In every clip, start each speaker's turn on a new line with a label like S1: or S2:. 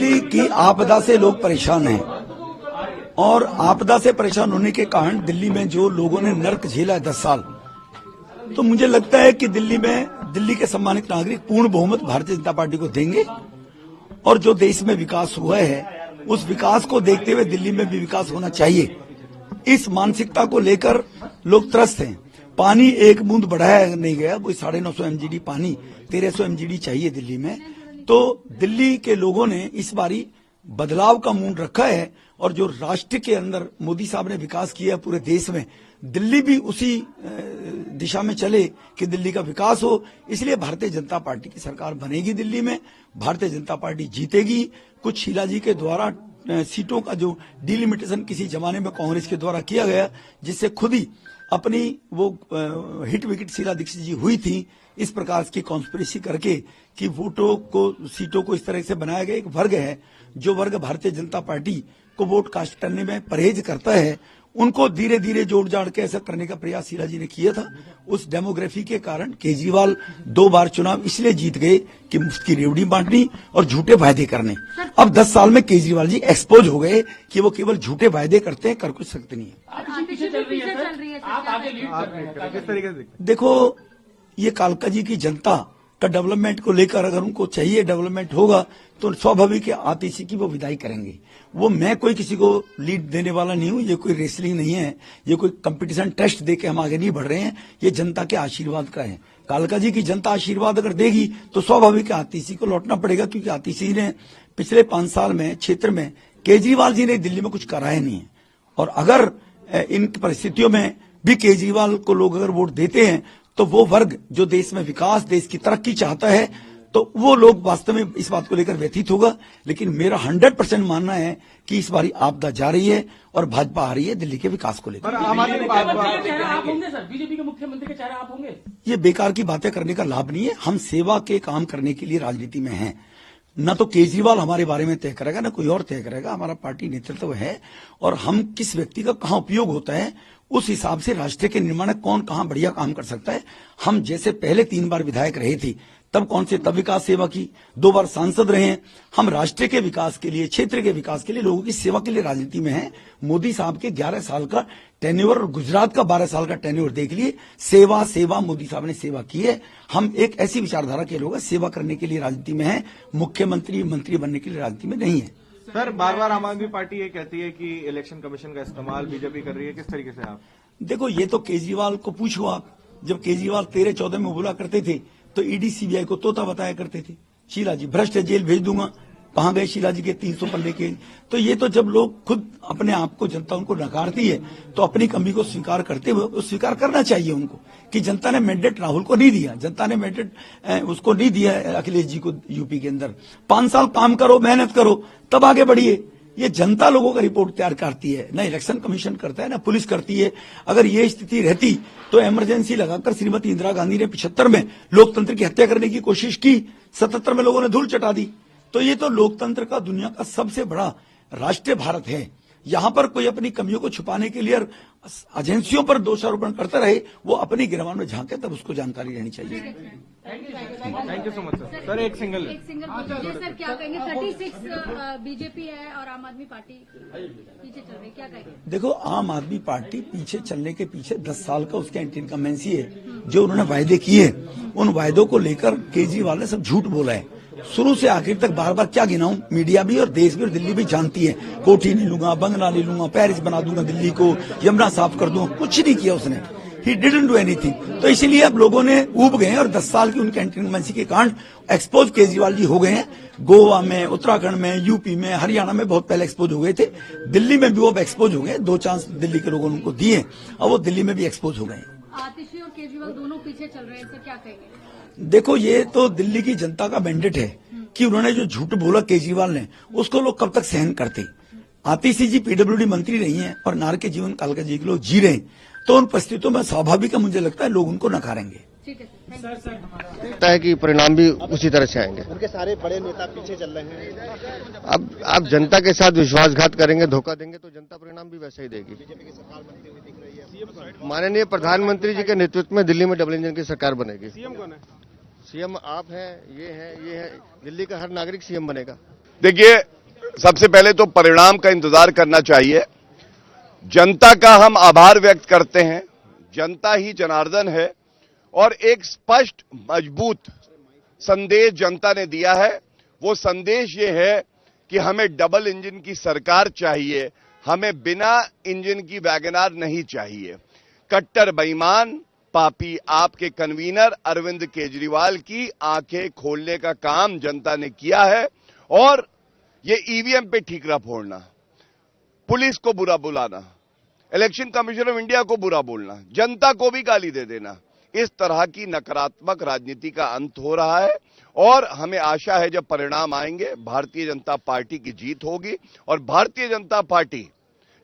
S1: दिल्ली की आपदा से लोग परेशान हैं और आपदा से परेशान होने के कारण दिल्ली में जो लोगों ने नर्क झेला है 10 साल, तो मुझे लगता है कि दिल्ली के सम्मानित नागरिक पूर्ण बहुमत भारतीय जनता पार्टी को देंगे और जो देश में विकास हुआ है उस विकास को देखते हुए दिल्ली में भी विकास होना चाहिए। इस मानसिकता को लेकर लोग त्रस्त हैं। पानी एक बूंद बढ़ाया नहीं गया, कोई 950 MGD पानी 1300 MGD चाहिए दिल्ली में। तो दिल्ली के लोगों ने इस बारी बदलाव का मूड रखा है और जो राष्ट्र के अंदर मोदी साहब ने विकास किया पूरे देश में, दिल्ली भी उसी दिशा में चले कि दिल्ली का विकास हो। इसलिए भारतीय जनता पार्टी की सरकार बनेगी दिल्ली में, भारतीय जनता पार्टी जीतेगी। कुछ शीला जी के द्वारा सीटों का जो डिलिमिटेशन किसी जमाने में कांग्रेस के द्वारा किया गया, जिससे खुद ही अपनी वो हिट विकेट शीला दीक्षित जी हुई थी, इस प्रकार की कॉन्स्पिरेसी करके कि वोटों को सीटों को इस तरह से बनाया गया। एक वर्ग है जो वर्ग भारतीय जनता पार्टी को वोट कास्ट करने में परहेज करता है, उनको धीरे धीरे जोड़ जाड़ के ऐसा करने का प्रयास शीला जी ने किया था। उस डेमोग्राफी के कारण केजरीवाल 2 बार चुनाव इसलिए जीत गए कि मुफ्त की रेवड़ी बांटनी और झूठे वायदे करने। अब 10 साल में केजरीवाल जी एक्सपोज हो गए कि वो केवल झूठे वायदे करते हैं, कर कुछ सकते नहीं है। देखो, ये कालका जी की जनता का डेवलपमेंट को लेकर अगर उनको चाहिए डेवलपमेंट होगा तो स्वाभाविक है आतिशी की वो विदाई करेंगे। वो मैं कोई किसी को लीड देने वाला नहीं हूं, ये कोई रेसलिंग नहीं है, ये कोई कंपटीशन टेस्ट देके हम आगे नहीं बढ़ रहे हैं, ये जनता के आशीर्वाद का है। कालका जी की जनता आशीर्वाद अगर देगी तो स्वाभाविक है आतिशी को लौटना पड़ेगा, क्योंकि आतिशी ने पिछले 5 साल में क्षेत्र में केजरीवाल जी ने दिल्ली में कुछ कराया नहीं है। और अगर इन परिस्थितियों में भी केजरीवाल को लोग अगर वोट देते हैं तो वो वर्ग जो देश में विकास, देश की तरक्की चाहता है, तो वो लोग वास्तव में इस बात को लेकर व्यथित होगा। लेकिन मेरा 100% मानना है कि इस बारी आपदा जा रही है और भाजपा आ रही है दिल्ली के विकास को लेकर।
S2: बीजेपी के मुख्यमंत्री के चेहरा आप होंगे?
S1: ये बेकार की बातें करने का लाभ नहीं है। हम सेवा के काम करने के लिए राजनीति में हैं। न तो केजरीवाल हमारे बारे में तय करेगा, न कोई और तय करेगा। हमारा पार्टी नेतृत्व है और हम किस व्यक्ति का कहां उपयोग होता है उस हिसाब से राष्ट्र के निर्माण में कौन कहां बढ़िया काम कर सकता है। हम जैसे पहले 3 बार विधायक रहे थे तब कौन से तब विकास सेवा की, 2 बार सांसद रहे हैं। हम राष्ट्र के विकास के लिए, क्षेत्र के विकास के लिए, लोगों की सेवा के लिए राजनीति में हैं। मोदी साहब के 11 साल का टेन्योर और गुजरात का 12 साल का टेन्योर देख लिए। सेवा सेवा मोदी साहब ने सेवा की है। हम एक ऐसी विचारधारा के लोग सेवा करने के लिए राजनीति में हैं, मुख्यमंत्री मंत्री बनने के लिए राजनीति में नहीं है।
S3: सर, बार बार आम आदमी पार्टी ये कहती है कि इलेक्शन कमीशन का इस्तेमाल बीजेपी कर रही है, किस तरीके से आप?
S1: देखो, ये तो केजरीवाल को पूछो आप। जब केजरीवाल 13-14 में बोला करते थे तो ईडी सीबीआई को तोता बताया करते थे। शीला जी भ्रष्ट है, जेल भेज दूंगा। कहां गए शीला जी के 300 पन्ने के? तो ये तो जब लोग खुद अपने आप को, जनता उनको नकारती है तो अपनी कमी को स्वीकार करते हुए स्वीकार करना चाहिए उनको कि जनता ने मैंडेट राहुल को नहीं दिया, जनता ने मैंडेट उसको नहीं दिया अखिलेश जी को यूपी के अंदर। 5 साल काम करो, मेहनत करो, तब आगे बढ़िए। ये जनता लोगों का रिपोर्ट तैयार करती है, ना इलेक्शन कमीशन करता है, ना पुलिस करती है। अगर ये स्थिति रहती तो इमरजेंसी लगाकर श्रीमती इंदिरा गांधी ने 75 में लोकतंत्र की हत्या करने की कोशिश की, 77 में लोगों ने धूल चटा दी। तो ये तो लोकतंत्र का दुनिया का सबसे बड़ा राष्ट्र भारत है। यहां पर कोई अपनी कमियों को छुपाने के लिए एजेंसियों पर दोषारोपण करता रहे, वो अपनी गिरवान में झांके, तब उसको जानकारी रहनी चाहिए।
S3: Thank you so much sir. Sir, एक सिंगल
S4: सर क्या कहेंगे? 36 बीजेपी है और आम आदमी पार्टी पीछे चल रही, क्या कहेंगे?
S1: देखो, आम आदमी पार्टी पीछे चलने के पीछे 10 साल का उसका एंटी इनकम्बेंसी है। जो उन्होंने वायदे किए, उन वायदों को लेकर केजरीवाल ने सब झूठ बोला है शुरू से आखिर तक। बार बार क्या गिनाऊं, मीडिया भी और देश भी और दिल्ली भी जानती है। कोठी नहीं लूंगा, बंगला नहीं लूंगा, पेरिस बना दूंगा दिल्ली को, यमुना साफ कर दूंगा, कुछ नहीं किया उसने। He didn't do anything. तो इसीलिए अब लोगों ने ऊब गए और 10 साल की उनके एंटी इनकम्बेंसी के कारण एक्सपोज केजरीवाल जी हो गए हैं। गोवा में, उत्तराखंड में, यूपी में, हरियाणा में बहुत पहले एक्सपोज हो गए थे। दिल्ली में भी वो एक्सपोज हो गए। 2 चांस दिल्ली के लोगों ने उनको दिए और वो दिल्ली में भी एक्सपोज हो गए।
S4: आतिशी और केजरीवाल दोनों पीछे चल रहे हैं, सर क्या कहेंगे?
S1: देखो, ये तो दिल्ली की जनता का मैंडेट है कि उन्होंने जो झूठ बोला केजरीवाल ने, उसको लोग कब तक सहन करते। आतिशी जी पीडब्ल्यूडी मंत्री रही हैं और नार के जीवन कालका जी के लोग जी रहे हैं, तो उन परिस्थितियों में स्वाभाविक है, मुझे लगता है लोग उनको नकारेंगे।
S4: ठीक है सर।
S5: लगता है कि परिणाम भी उसी तरह से आएंगे।
S6: उनके सारे बड़े नेता पीछे चल रहे हैं।
S5: अब आप जनता के साथ विश्वासघात करेंगे, धोखा देंगे तो जनता परिणाम भी वैसे ही देगी।
S6: बीजेपी की सरकार बनती हुई दिख रही है।
S5: माननीय प्रधानमंत्री जी के नेतृत्व में दिल्ली में डबल इंजन की सरकार बनेगी।
S3: सीएम कौन है?
S5: सीएम आप हैं, ये है, दिल्ली का हर नागरिक सीएम बनेगा।
S7: देखिए,
S2: सबसे पहले तो परिणाम का इंतजार करना चाहिए। जनता का हम आभार व्यक्त करते हैं। जनता ही जनार्दन है और एक स्पष्ट मजबूत संदेश जनता ने दिया है। वो संदेश ये है कि हमें डबल इंजन की सरकार चाहिए, हमें बिना इंजन की वैगनआर नहीं चाहिए। कट्टर बेईमान पापी आपके कन्वीनर अरविंद केजरीवाल की आंखें खोलने का काम जनता ने किया है। और ये ईवीएम पे ठीकरा फोड़ना, पुलिस को बुरा बुलाना, इलेक्शन कमीशन ऑफ इंडिया को बुरा बोलना, जनता को भी गाली दे देना, इस तरह की नकारात्मक राजनीति का अंत हो रहा है। और हमें आशा है जब परिणाम आएंगे भारतीय जनता पार्टी की जीत होगी और भारतीय जनता पार्टी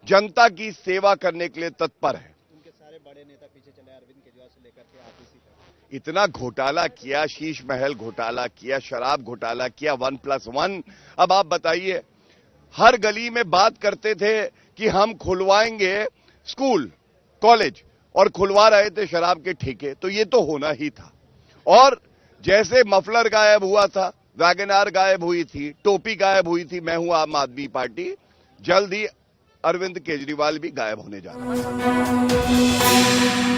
S2: जनता की सेवा करने के लिए तत्पर है।
S6: उनके सारे बड़े नेता पीछे चले, अरविंद केजरीवाल से लेकर के आप इसी तक।
S2: इतना घोटाला किया, शीश महल घोटाला किया, शराब घोटाला किया, 1+1। अब आप बताइए, हर गली में बात करते थे कि हम खुलवाएंगे स्कूल कॉलेज और खुलवा रहे थे शराब के ठेके, तो ये तो होना ही था। और जैसे मफलर गायब हुआ था, वैगनआर गायब हुई थी, टोपी गायब हुई थी, मैं हूं आम आदमी पार्टी, जल्द ही अरविंद केजरीवाल भी गायब होने जा रहा है।